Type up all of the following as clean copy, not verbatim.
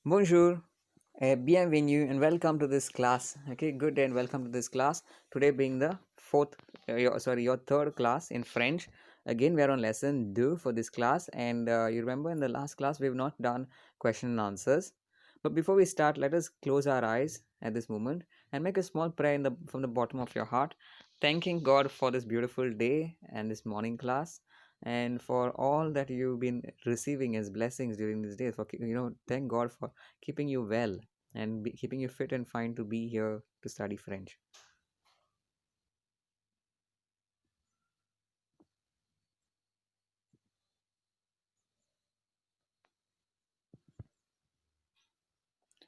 Bonjour, bienvenue, and welcome to this class. Okay, good day and welcome to this class. Today being the your third class in French. Again, we are on lesson 2 for this class, and you remember in the last class we've not done question and answers. But before we start, let us close our eyes at this moment and make a small prayer from the bottom of your heart, thanking God for this beautiful day and this morning class and for all that you've been receiving as blessings during these days. Thank God for keeping you well and keeping you fit and fine to be here to study French.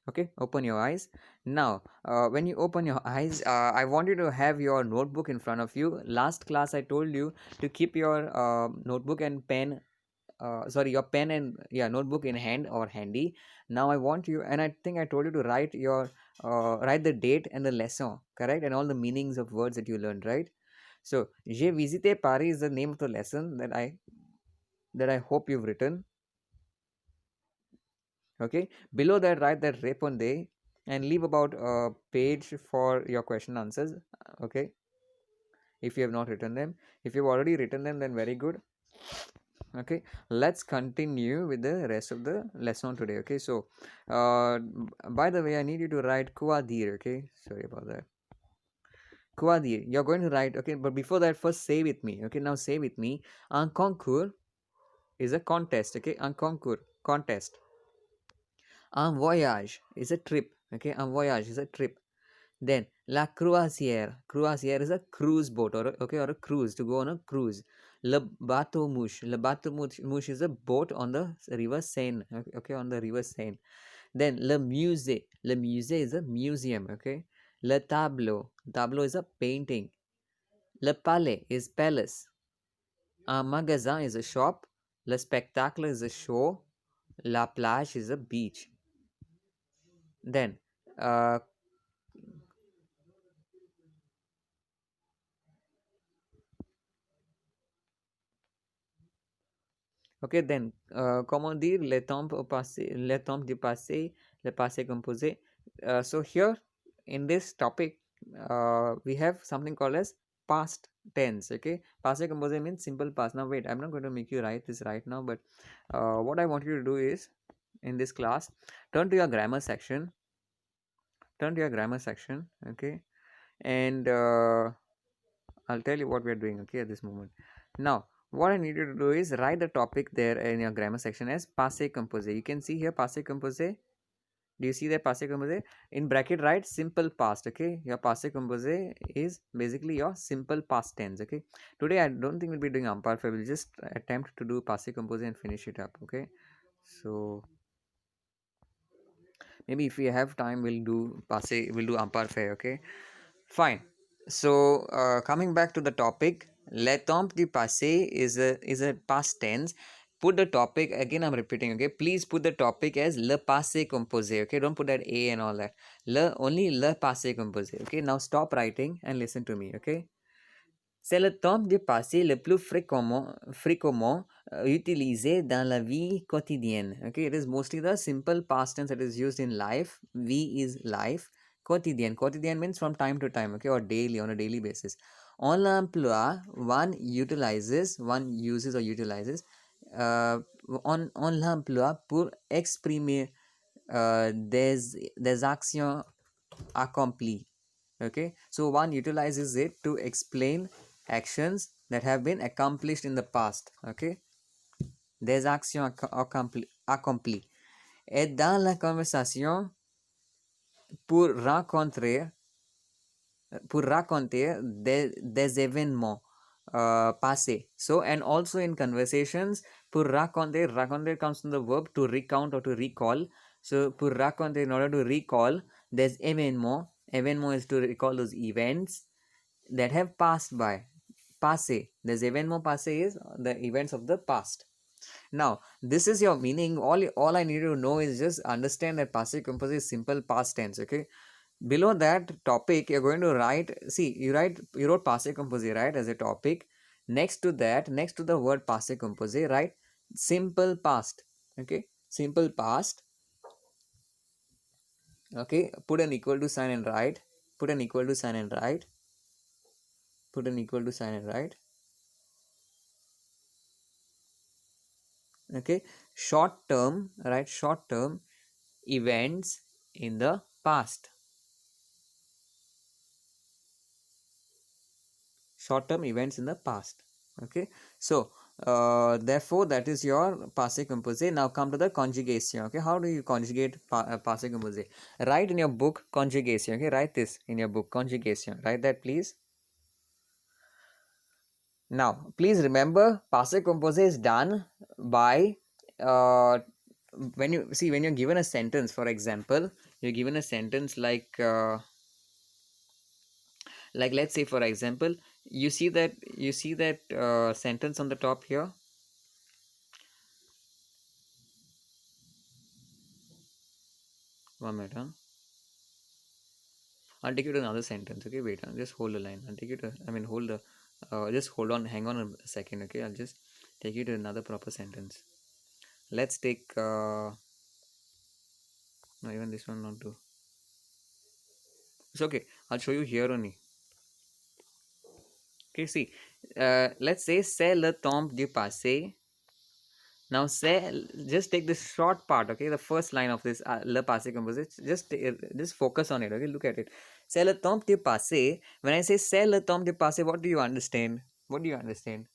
Okay, open your eyes. Now, when you open your eyes, I want you to have your notebook in front of you. Last class, I told you to keep your notebook and pen. Your pen and notebook in hand or handy. Now I want you, and I think I told you to write the date and the lesson, correct, and all the meanings of words that you learned, right? So, j'ai visité Paris is the name of the lesson that I hope you've written. Okay, below that write that répondez and leave about a page for your question answers. Okay, if you have not written them, if you've already written them, then very good. Okay, let's continue with the rest of the lesson today. Okay, so by the way, I need you to write quoi dire. Okay, sorry about that. Quoi dire, you're going to write. Okay, but before that, first say with me. Okay, now say with me. Un concours is a contest. Okay, un concours, contest. Un voyage is a trip. Okay, un voyage is a trip. Then la croisière. Croisière is a cruise boat or a cruise, to go on a cruise. Le bateau mouche. Le bateau mouche is a boat on the river Seine. Okay, on the river Seine. Then le musée. Le musée is a museum. Okay. Le tableau. Tableau is a painting. Le palais is palace. Un magasin is a shop. Le spectacle is a show. La plage is a beach. Then uh, okay, then, comment dire les temps au passé, les temps du passé, le passé composé. So here in this topic, we have something called as past tense. Okay, passé composé means simple past. Now wait, I'm not going to make you write this right now, but what I want you to do is in this class, turn to your grammar section. Turn to your grammar section. Okay, and I'll tell you what we are doing. Okay, at this moment. Now, what I need you to do is write the topic there in your grammar section as passé composé. You can see here passé composé. Do you see that passé composé? In bracket, write simple past. Okay, your passé composé is basically your simple past tense. Okay, today I don't think we'll be doing imparfait. We'll just attempt to do passé composé and finish it up. Okay, so maybe if we have time, we'll do passé. We'll do imparfait. Okay. Fine. So coming back to the topic, le temps du passé is a past tense. Put the topic again. I'm repeating. Okay, please put the topic as le passé composé. Okay, don't put that a and all that. Le passé composé. Okay, now stop writing and listen to me. Okay, c'est le temps du passé le plus fréquemment utilisé dans la vie quotidienne. Okay, it is mostly the simple past tense that is used in life. V is life. Quotidien. Quotidien means from time to time, okay, or daily, on a daily basis. On l'emploi, one uses or utilizes on l'emploi pour exprimer des actions accomplies. Okay, so one utilizes it to explain actions that have been accomplished in the past. Okay, des actions accomplies. Et dans la conversation pour rencontrer pour raconter des événements passés. So, and also in conversations, pour raconter, raconter comes from the verb to recount or to recall. So, pour raconter, in order to recall, des événements. Événements is to recall those events that have passed by. Passé. Des événements passés is the events of the past. Now, this is your meaning. All I need to know is just understand that passé composé is simple past tense. Okay, below that topic you're going to write, see, you wrote passé composé, right, as a topic. Next to that, next to the word passé composé, write simple past. Okay, simple past. Okay, put an equal to sign and write. Put an equal to sign and write. Put an equal to sign and write. Okay, short term, right? Short term events in the past. Short term events in the past. Okay, so therefore that is your passé composé. Now come to the conjugation. Okay, how do you conjugate passé composé? Write in your book conjugation. Okay, write this in your book conjugation. Write that, please. Now please remember, passé composé is done by when you see, when you're given a sentence. For example, you're given a sentence like let's say, for example, you see that sentence on the top here. One minute, huh? I'll take you to another sentence. Okay, wait, just hold the line. I'll take you to, I mean, hold the, just hold on, hang on a second. Okay, I'll just take you to another proper sentence. Let's take, no, even this one not do. It's okay. I'll show you here only. Okay, see, let's say, c'est le temps du passé. Now, say, just take this short part, okay, the first line of this le passé composé. Just focus on it, okay, look at it. C'est le temps du passé. When I say c'est le temps du passé, what do you understand? What do you understand?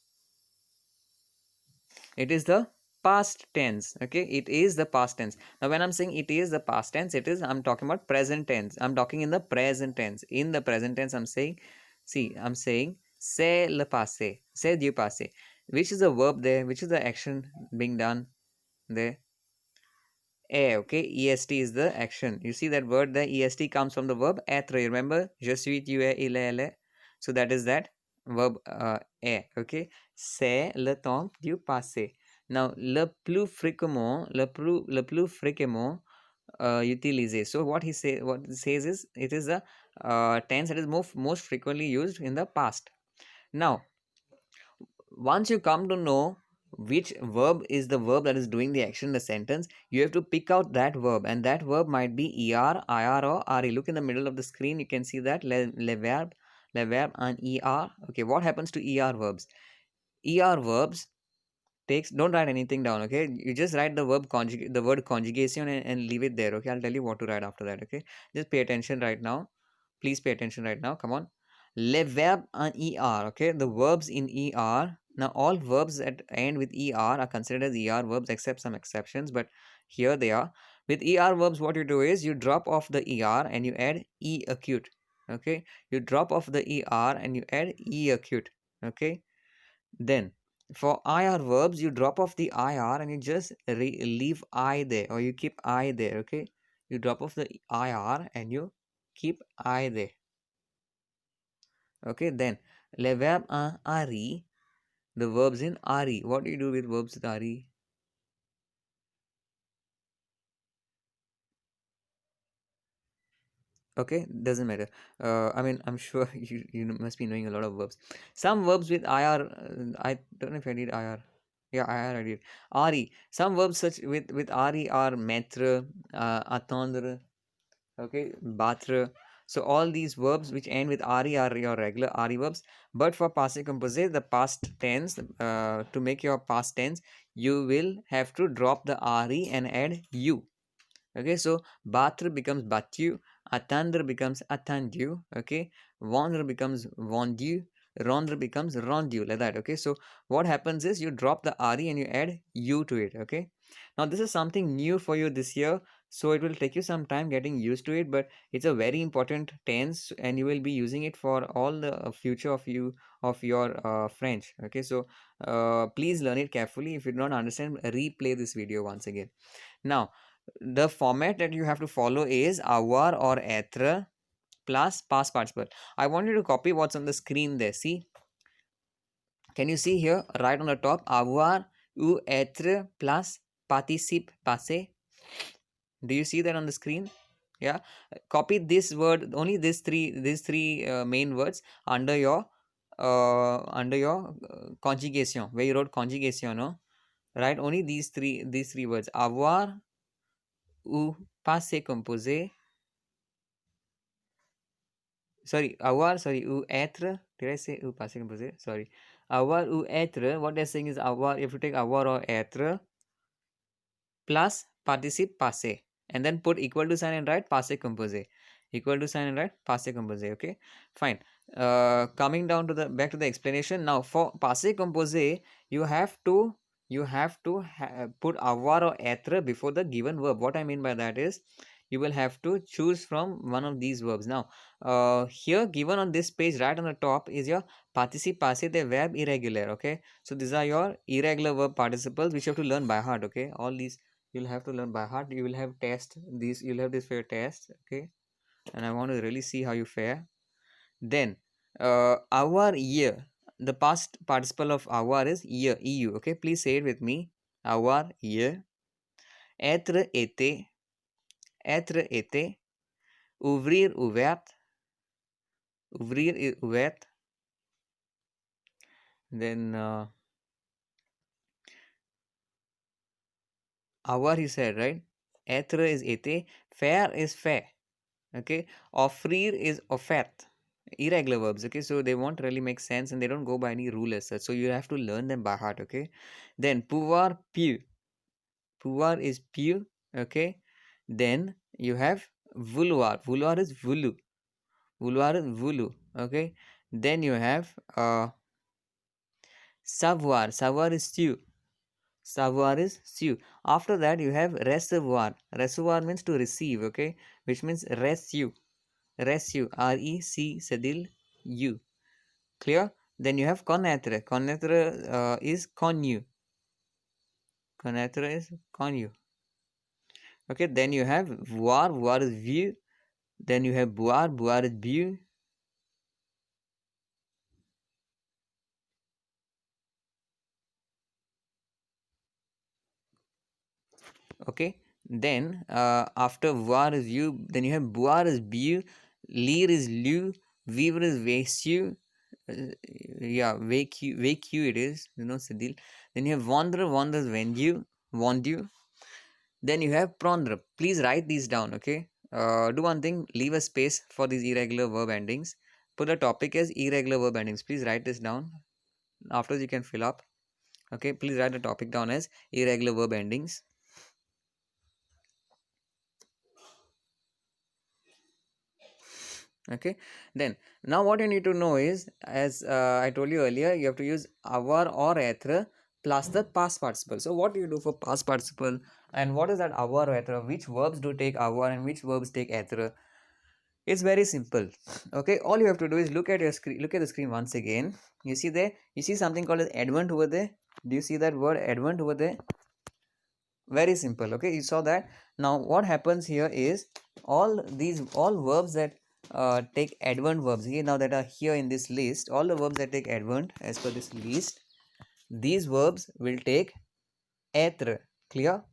It is the past tense. Okay, it is the past tense. Now when I'm saying it is the past tense, it is, I'm talking about present tense. I'm talking in the present tense. In the present tense, I'm saying, see, I'm saying c'est le passé, c'est du passé. Which is the verb there? Which is the action being done there? Okay, est is the action. You see that word, the est comes from the verb être. Remember, je suis, tu es, il est, elle est. So that is that verb est. Okay, c'est le temps du passé. Now, le plus fréquemment utilisé. So what he says is, it is the tense that is most frequently used in the past. Now, once you come to know which verb is the verb that is doing the action in the sentence, you have to pick out that verb, and that verb might be er, ir, or re. Look in the middle of the screen, you can see that le verb and er. Okay, what happens to er verbs? Er verbs takes, don't write anything down. Okay, you just write the word conjugation, and leave it there. Okay, I'll tell you what to write after that. Okay, just pay attention right now. Please pay attention right now. Come on. Le verb en er. Okay, the verbs in er. Now all verbs that end with er are considered as er verbs, except some exceptions, but here they are. With er verbs, what you do is you drop off the er and you add e acute. Okay, you drop off the er and you add e acute. Okay, then for ir verbs, you drop off the ir and you just leave I there, or you keep I there. Okay, you drop off the ir and you keep I there. Okay, then le verb en ari, the verbs in ari. What do you do with verbs in ari? Okay, doesn't matter. I mean, I'm sure you must be knowing a lot of verbs. Some verbs with ir, I don't know if I did ir. Yeah, ir I did. Ari. Some verbs such with ari are mettre, attendre. Okay, battre. So all these verbs which end with re are your regular re verbs. But for passé composé, the past tense, to make your past tense, you will have to drop the re and add u. Okay, so battre becomes battu, attendre becomes attendu. Okay, vendre becomes vendu, rendre becomes rendu, like that. Okay, so what happens is you drop the re and you add u to it. Okay, now this is something new for you this year, so it will take you some time getting used to it, but it's a very important tense and you will be using it for all the future of your French. Okay, so please learn it carefully. If you don't understand, replay this video once again. Now the format that you have to follow is avoir or être plus past participle. I want you to copy what's on the screen there. See, can you see here right on the top, avoir ou être plus participe passé? Do you see that on the screen? Yeah, copy this word, only these three main words under your conjugation, where you wrote conjugation, no? Right, only these three words, avoir ou passé composé Sorry, avoir, sorry, ou être. Did I say ou passé composé? Sorry. Avoir ou être, what they're saying is avoir, if you take avoir or être plus participe passé and then put equal to sign and write passé composé. Equal to sign and write passé composé. Okay, fine. Coming down to the back to the explanation now. For passé composé, you have to put avoir or être before the given verb. What I mean by that is you will have to choose from one of these verbs. Now here given on this page right on the top is your participe passé, the verb irregular. Okay, so these are your irregular verb participles which you have to learn by heart. Okay, all these you'll have to learn by heart. You will have test these, you'll have this fair test. Okay, and I want to really see how you fare. Then our year, the past participle of our is year, eu. Okay, please say it with me. Our year. Être été, être été. Ouvrir ouverte, ouvrir ouverte. Then our he said, right? Être is été, faire is fait. Okay, offrir is offert. Irregular verbs. Okay, so they won't really make sense and they don't go by any rule as such, so you have to learn them by heart. Okay, then pouvoir pieux, pouvoir is pieux. Okay, then you have vouloir, vouloir is voulu, vouloir is voulu. Okay, then you have savoir, savoir is stew, savoir is stew. After that you have recevoir, recevoir means to receive. Okay, which means reçu, reçu, R-E-C U. Clear? Then you have connaître. Connaître is connu. Connaître is connu. Okay. Then you have voir. Voir is view. Then you have boire. Boire is bu. Okay. Then after voir is view, then you have boire is bu. Lire is lu. Vivre is vécu. Yeah, vécu it is. You know, Sidil. Then you have vendre. Vendre is vendu. Vendu. Then you have prendre. Please write these down. Okay. Do one thing. Leave a space for these irregular verb endings. Put the topic as irregular verb endings. Please write this down. Afterwards, you can fill up. Okay. Please write the topic down as irregular verb endings. Okay. Then now what you need to know is, as I told you earlier, you have to use avoir or être plus the past participle. So what do you do for past participle, and what is that avoir or être? Which verbs do take avoir and which verbs take être? It's very simple. Okay, all you have to do is look at your screen, look at the screen once again. You see there, you see something called as advent over there. Do you see that word advent over there? Very simple. Okay, you saw that. Now what happens here is all verbs that take advent verbs here now that are here in this list, all the verbs that take advent as per this list, these verbs will take être. Clear?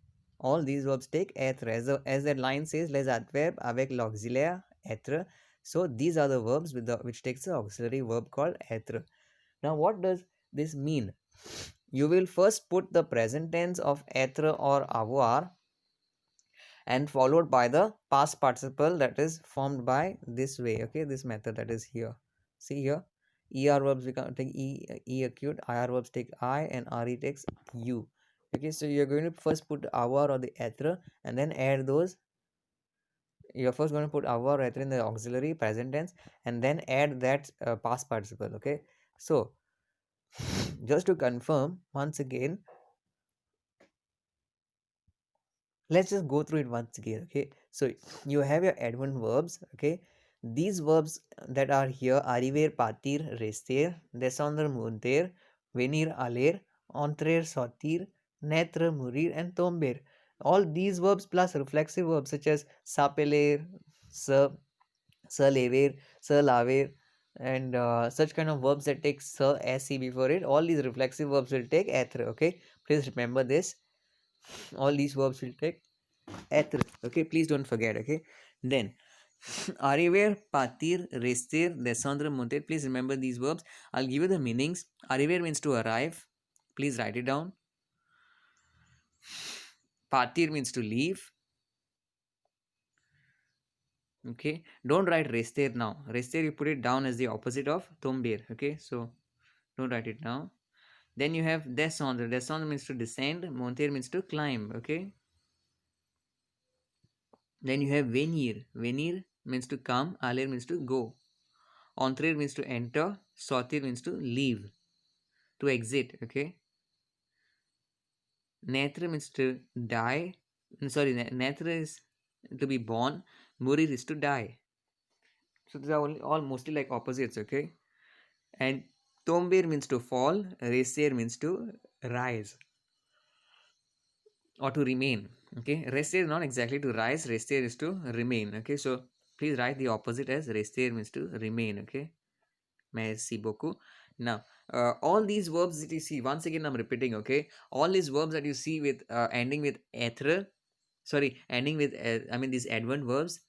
All these verbs take être. As that line says, les adverbes avec l'auxiliaire être. So these are the verbs which takes the auxiliary verb called être. Now what does this mean? You will first put the present tense of être or avoir and followed by the past participle that is formed by this way. Okay, this method that is here. See here, er verbs we can take e acute, ir verbs take I, and re takes u. Okay, so you're going to first put our or the être and then add those. You're first going to put our or être in the auxiliary present tense and then add that past participle. Okay, so just to confirm once again, let's just go through it once again. Okay, so you have your advent verbs. Okay, these verbs that are here: arriver, partir, rester, descendre, monter, venir, aller, entrer, sortir, naître, mourir, and tomber. All these verbs plus reflexive verbs such as s'appeler, se lever, se laver, and such kind of verbs that take se, se before it, all these reflexive verbs will take être. Okay, please remember this. All these verbs will take être. Okay, please don't forget. Okay, then arriver, partir, rester, descendre, monter. Please remember these verbs. I'll give you the meanings. Arriver means to arrive. Please write it down. Partir means to leave. Okay, don't write rester now. Rester, you put it down as the opposite of tomber. Okay, so don't write it now. Then you have descendre. Descendre means to descend. Monter means to climb. Okay. Then you have venir. Venir means to come. Aller means to go. Entrer means to enter. Sortir means to leave, to exit. Okay. Naître means to die. Sorry, naître is to be born. Mourir is to die. So these are all mostly like opposites. Okay. And tomber means to fall. Reser means to rise or to remain. Okay, rester is not exactly to rise, rester is to remain. Okay, so please write the opposite as rester means to remain. Okay, merci beaucoup. Now all these verbs that you see, once again I'm repeating, okay, all these verbs that you see with ending with être, sorry, ending with I mean these adverb verbs,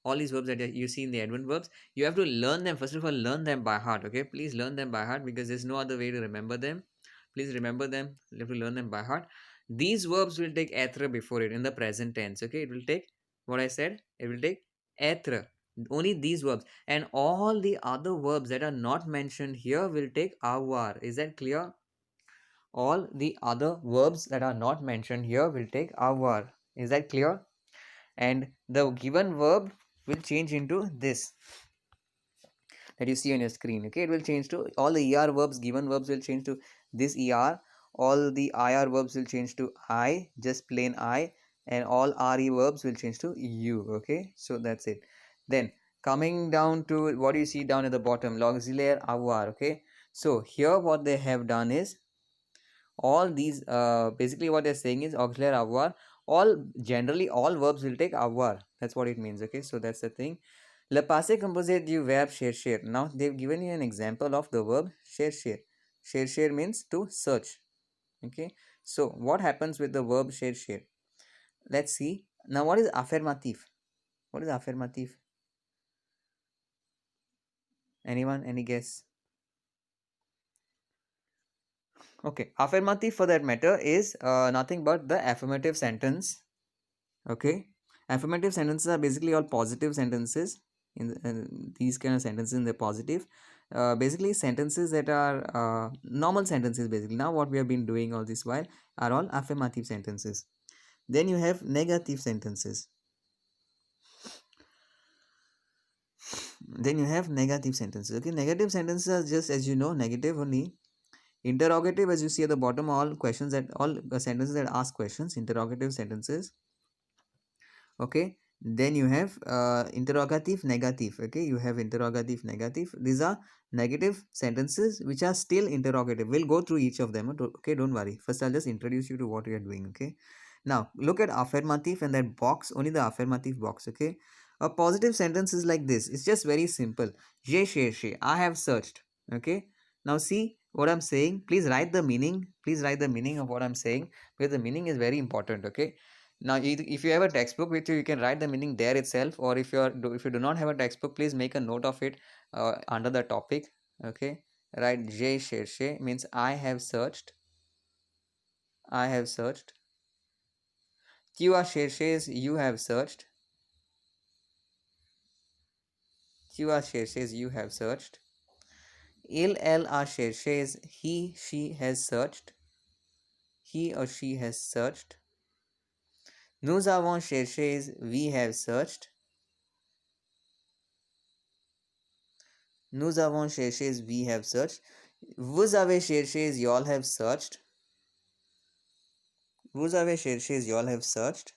all these verbs that you see in the adverb verbs, you have to learn them. First of all, learn them by heart. Okay, please learn them by heart, because there's no other way to remember them. Please remember them. You have to learn them by heart. These verbs will take être before it in the present tense. Okay, it will take what I said, it will take être, only these verbs, and all the other verbs that are not mentioned here will take avoir. Is that clear? All the other verbs that are not mentioned here will take avoir. Is that clear? And the given verb will change into this that you see on your screen. Okay, it will change to all the er verbs, given verbs will change to this er. All the ir verbs will change to I, just plain I, and all re verbs will change to u. Okay, so that's it. Then coming down to what you see down at the bottom, l'auxiliaire avoir. Okay, so here what they have done is all these basically what they're saying is auxiliary avoir, all generally all verbs will take avoir. That's what it means. Okay, so that's the thing. Le passé composé du verbe chercher. Now they've given you an example of the verb chercher. Chercher means to search. Okay, so what happens with the verb chercher? Let's see. Now what is affirmative? What is affirmative? Anyone, any guess? Okay, affirmative for that matter is nothing but the affirmative sentence. Okay, affirmative sentences are basically all positive sentences. These kind of sentences in the positive, basically sentences that are normal sentences. Basically, now what we have been doing all this while are all affirmative sentences. Then you have negative sentences. Then you have negative sentences. Okay, negative sentences are just, as you know, negative only. Interrogative, as you see at the bottom, all questions that all sentences that ask questions. Interrogative sentences. Okay, then you have interrogative negative. Okay, you have interrogative negative. These are negative sentences which are still interrogative. We'll go through each of them. Okay, don't worry. First I'll just introduce you to what we are doing. Okay, now look at affirmative and that box, only the affirmative box. Okay, a positive sentence is like this. It's just very simple. J'ai cherché, I have searched. Okay, now see what I'm saying. Please write the meaning. Please write the meaning of what I'm saying, because the meaning is very important. Okay, now if you have a textbook with you, you can write the meaning there itself, or if you do not have a textbook, please make a note of it under the topic. Okay, write j'ai cherché means I have searched. I have searched. Tu as cherché is you have searched. Tu as cherché is you have searched. Elle a cherché is he she has searched. He or she has searched. Nous avons cherché is we have searched. Nous avons cherché is we have searched. Vous avez cherché is y'all have searched. Vous avez cherché is y'all have searched.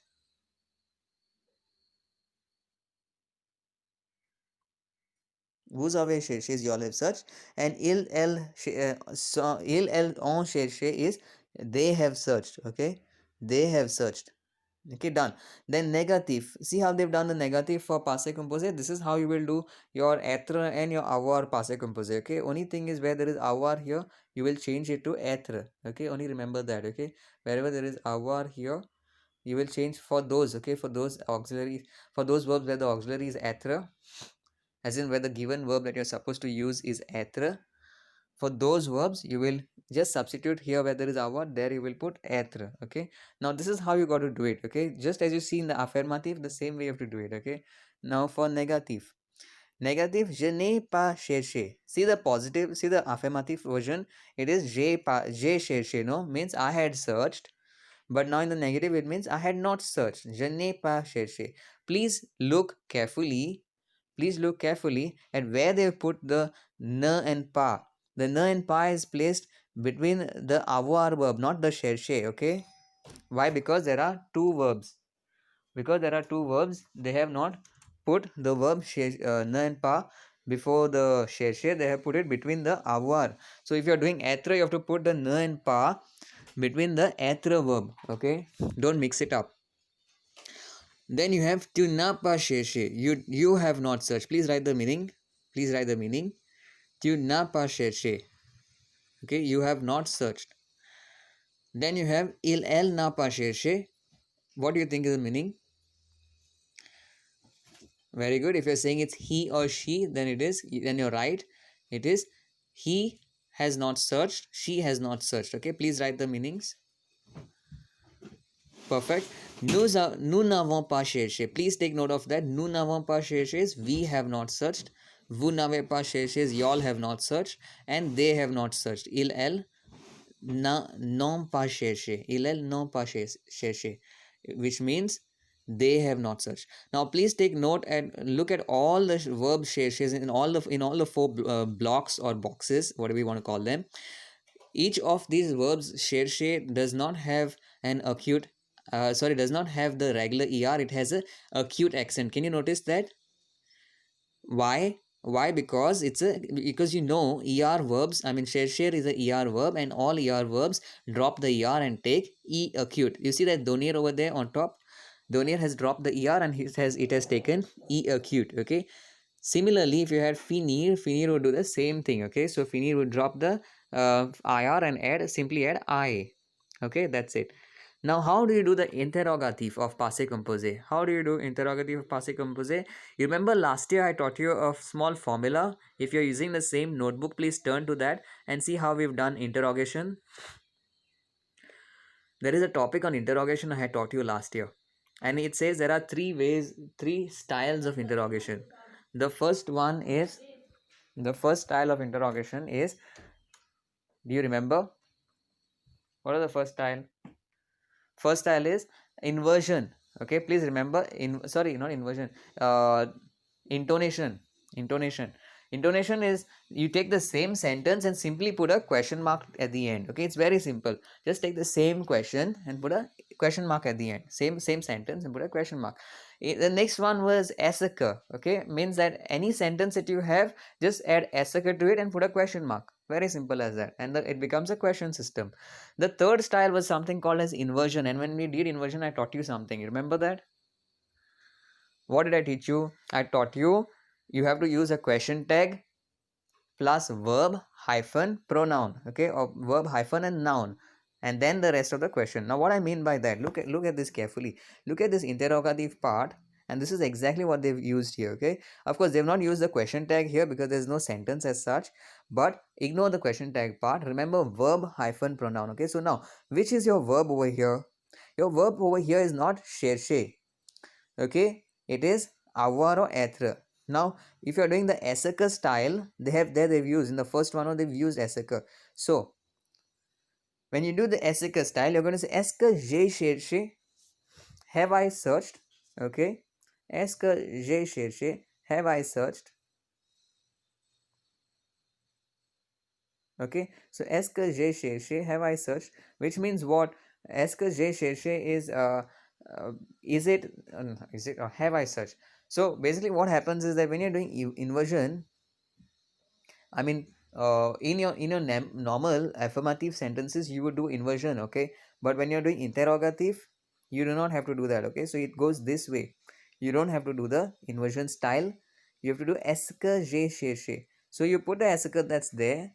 Vous avez cherché is y'all have searched. And ils ont cherché is they have searched. Okay, they have searched. Okay, done. Then negative. See how they've done the negative for passé composé. This is how you will do your être and your avoir passé composé. Okay, only thing is where there is avoir here, you will change it to être. Okay, only remember that. Okay, wherever there is avoir here, you will change for those. Okay, for those auxiliaries, for those verbs where the auxiliary is être, as in where the given verb that you're supposed to use is être. For those verbs, you will Just substitute here where there is avoir, there you will put être. Okay, now this is how you got to do it. Okay, just as you see in the affirmative, the same way you have to do it. Okay, now for negative. Negative, je n'ai pas cherché. See the positive, see the affirmative version. It is j'ai cherché, no? Means I had searched. But now in the negative, it means I had not searched. Je n'ai pas cherché. Please look carefully. Please look carefully at where they put the ne and pa. The ne and pa is placed between the avoir verb, not the chercher. Okay? Why? Because there are two verbs. Because there are two verbs, they have not put the verb ne and pa before the chercher. They have put it between the avoir. So if you are doing être, you have to put the ne and pa between the être verb. Okay? Don't mix it up. Then you have tu n'as pas cherché. You have not searched. Please write the meaning. Please write the meaning. Tu n'as pas cherché. Okay, you have not searched. Then you have elle n'a pas cherché. What do you think is the meaning? Very good. If you're saying it's he or she, then you're right. It is he has not searched, she has not searched. Okay, please write the meanings. Perfect. Nous n'avons pas cherché. Please take note of that. Nous n'avons pas cherché is we have not searched. Vous n'avez pas cherché is y'all have not searched. And they have not searched. Elles n'ont pas cherché. Elles n'ont pas cherché. Which means they have not searched. Now please take note and look at all the verb cherches in all the four blocks or boxes, whatever you want to call them. Each of these verbs chercher does not have an acute does not have the regular er, it has a acute accent. Can you notice that? Why? Because because er verbs, I mean chercher is a er verb, and all er verbs drop the er and take e acute. You see that donier over there on top? Donier has dropped the er and it has taken e acute. Okay, similarly if you had finir would do the same thing. Okay, so finir would drop the ir and simply add I. Okay, that's it. Now, how do you do the interrogative of passé composé? How do you do interrogative of passé composé? You remember last year I taught you a small formula. If you're using the same notebook, please turn to that and see how we've done interrogation. There is a topic on interrogation I had taught you last year. And it says there are three styles of interrogation. The first style of interrogation is, do you remember? What is the first style? First style is inversion. Okay, please remember, not inversion, intonation. Intonation is you take the same sentence and simply put a question mark at the end. Okay, it's very simple. Just take the same question and put a question mark at the end. Same sentence and put a question mark. The next one was asaka. Okay, means that any sentence that you have, just add asaka to it and put a question mark. Very simple as that, and it becomes a question system. The third style was something called as inversion, and when we did inversion, I taught you something. You remember that? What did I teach you? I taught you have to use a question tag plus verb hyphen pronoun. Okay, or verb hyphen and noun, and then the rest of the question. Now, what I mean by that? Look at this carefully. Look at this interrogative part. And this is exactly what they've used here. Okay, of course they've not used the question tag here because there's no sentence as such, but ignore the question tag part. Remember verb hyphen pronoun. Okay, so now which is your verb over here? Your verb over here is not chercher. Okay, it is avoir or être. Now if you are doing the esseke style, they've used in the first one, or they've used esseke. So when you do the esseke style, you're going to say est-ce que j'ai cherché? Have I searched? Okay, est-ce que j'ai cherché? Have I searched? Okay, so est-ce que j'ai cherché? Have I searched? Which means what? Est-ce que j'ai cherché is is it or have I searched? So basically what happens is that when you're doing inversion, I mean in your normal affirmative sentences you would do inversion. Okay, but when you're doing interrogative, you do not have to do that. Okay, so it goes this way. You don't have to do the inversion style. You have to do est-ce que j'ai cherché. So you put the est-ce que that's there,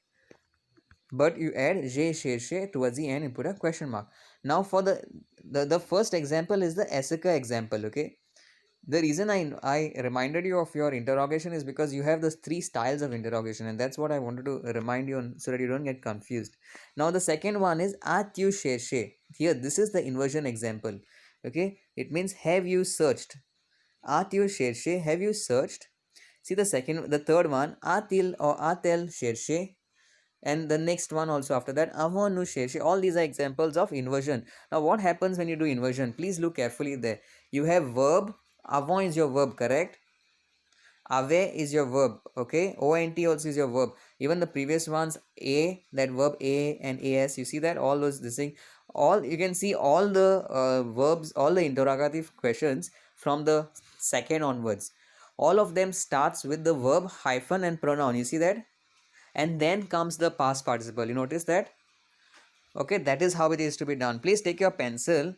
but you add j'ai cherché towards the end and put a question mark. Now for the first example is the est-ce que example. Okay, The reason I reminded you of your interrogation is because you have those three styles of interrogation, and that's what I wanted to remind you on so that you don't get confused. Now the second one is at you cherché. Here this is the inversion example. Okay, it means have you searched. At you cherché, have you searched. See the third one, atil or atel cherché, and the next one also after that, avant nous chercher. All these are examples of inversion. Now what happens when you do inversion? Please look carefully there. You have verb, avant is your verb, correct? Ave is your verb, okay? ONT also is your verb. Even the previous ones, a, that verb a and as, you see that all those this thing, all you can see all the verbs, all the interrogative questions from the second onwards. All of them starts with the verb hyphen and pronoun. You see that, and then comes the past participle. You notice that? Okay, that is how it is to be done. Please take your pencil.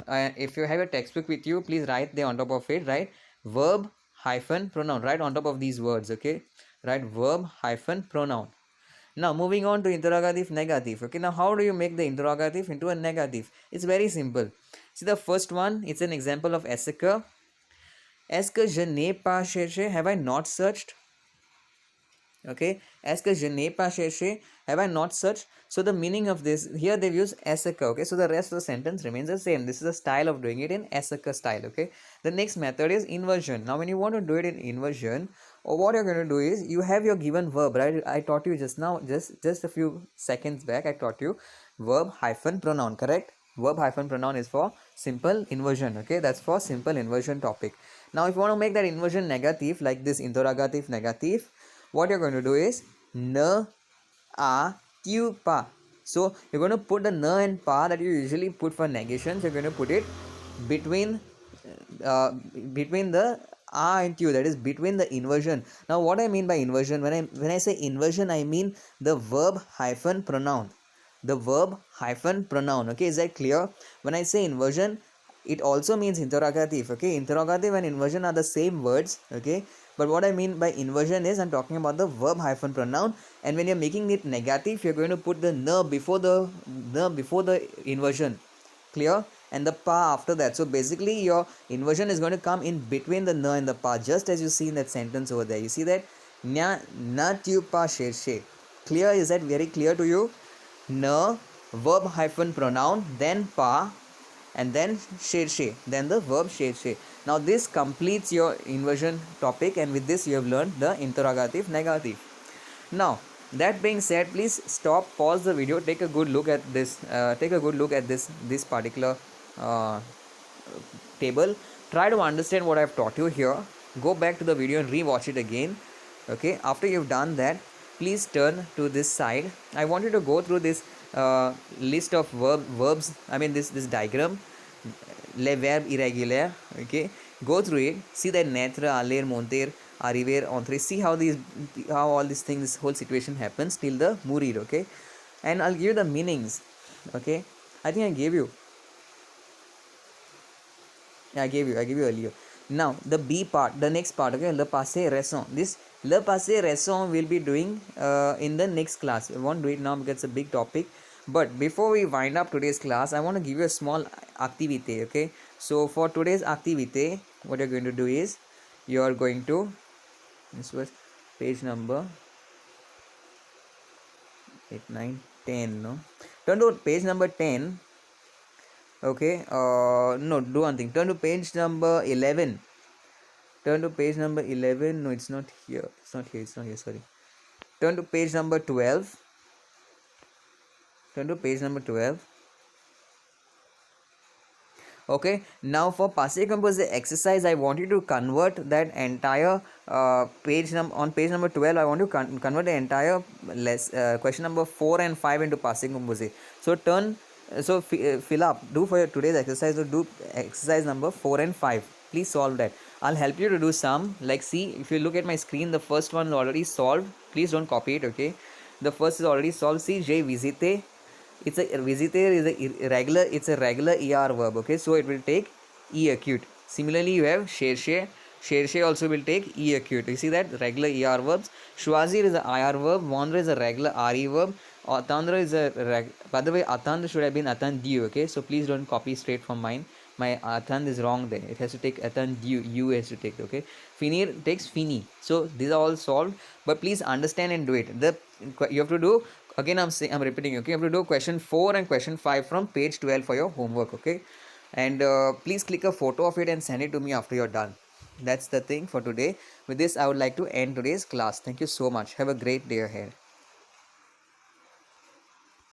If you have a textbook with you, please write there on top of it, right? Verb hyphen pronoun, right on top of these words, okay? Right, verb hyphen pronoun. Now moving on to interrogative negative. Okay, now how do you make the interrogative into a negative? It's very simple. See the first one, it's an example of est-ce que je n'ai pas cherché? Have I not searched? Okay, est-ce que je n'ai pas cherché? Have I not searched? So the meaning of this, here they've used est-ce que, okay? So the rest of the sentence remains the same. This is a style of doing it in est-ce que style, okay? The next method is inversion. Now when you want to do it in inversion, or what you're going to do is, you have your given verb, right? I taught you just now, just a few seconds back, I taught you verb hyphen pronoun, correct? Verb hyphen pronoun is for simple inversion, okay? That's for simple inversion topic. Now if you want to make that inversion negative, like this interrogative negative, what you're going to do is ne a tu pa. So you're going to put the ne and pa that you usually put for negations, you're going to put it between between the a and tu, that is between the inversion. Now what I mean by inversion, when I say inversion, I mean the verb hyphen pronoun, the verb hyphen pronoun, okay? Is that clear? When I say inversion, it also means interrogative, okay? Interrogative and inversion are the same words, okay? But what I mean by inversion is, I'm talking about the verb hyphen pronoun, and when you're making it negative, you're going to put the ne before the inversion, clear? And the pa after that. So basically your inversion is going to come in between the ne and the pa, just as you see in that sentence over there. You see that nya na tu pa cherche. Clear? Is that very clear to you? Ne, verb hyphen pronoun, then pa, and then cherche, then the verb cherche. Now this completes your inversion topic, and with this you have learned the interrogative negative. Now that being said, please stop, pause the video, take a good look at this this particular table. Try to understand what I've taught you here. Go back to the video and re-watch it again, okay? After you've done that, please turn to this side. I want you to go through this list of verbs, I mean this diagram, les verbes irréguliers, okay? Go through it, see that naître, aller, monter, arriver, entrer. See how all these things, this whole situation happens till the mourir, okay? And I'll give you the meanings, okay? I think I gave you earlier. Now the B part, the next part, okay? Le passé récent. This le passé récent will be doing in the next class. I won't do it now because it's a big topic. But before we wind up today's class, I want to give you a small activity, okay? So for today's activity, what you're going to do is, you are going to, this was page number 8, 9, 10, no? Turn to page number 10, okay? No, do one thing. Turn to page number 11. Turn to page number 11. No, it's not here. It's not here. Sorry. Turn to page number 12. Turn to page number 12. Okay, now for passé composé exercise, I want you to convert that entire page on page number 12. I want to convert the entire question number 4 and 5 into passé composé. So fill up, do for your today's exercise, so do exercise number 4 and 5. Please solve that. I'll help you to do some, like, see, if you look at my screen, the first one is already solved. Please don't copy it, okay? The first is already solved. See, j'ai visité. It's a visiter is a regular er verb, okay? So it will take e acute. Similarly, you have chercher also will take e acute. You see that, regular er verbs. Choisir is a ir verb. Vendre is a regular re verb. Attendre is a by the way, attendre should have been attendu, okay? So please don't copy straight from mine. My athan is wrong there. It has to take athan, you has to take, okay. Finir takes fini. So these are all solved, but please understand and do it. You have to do, again I'm saying, I'm repeating, okay. You have to do question 4 and question 5 from page 12 for your homework, okay. And please click a photo of it and send it to me after you're done. That's the thing for today. With this, I would like to end today's class. Thank you so much. Have a great day ahead.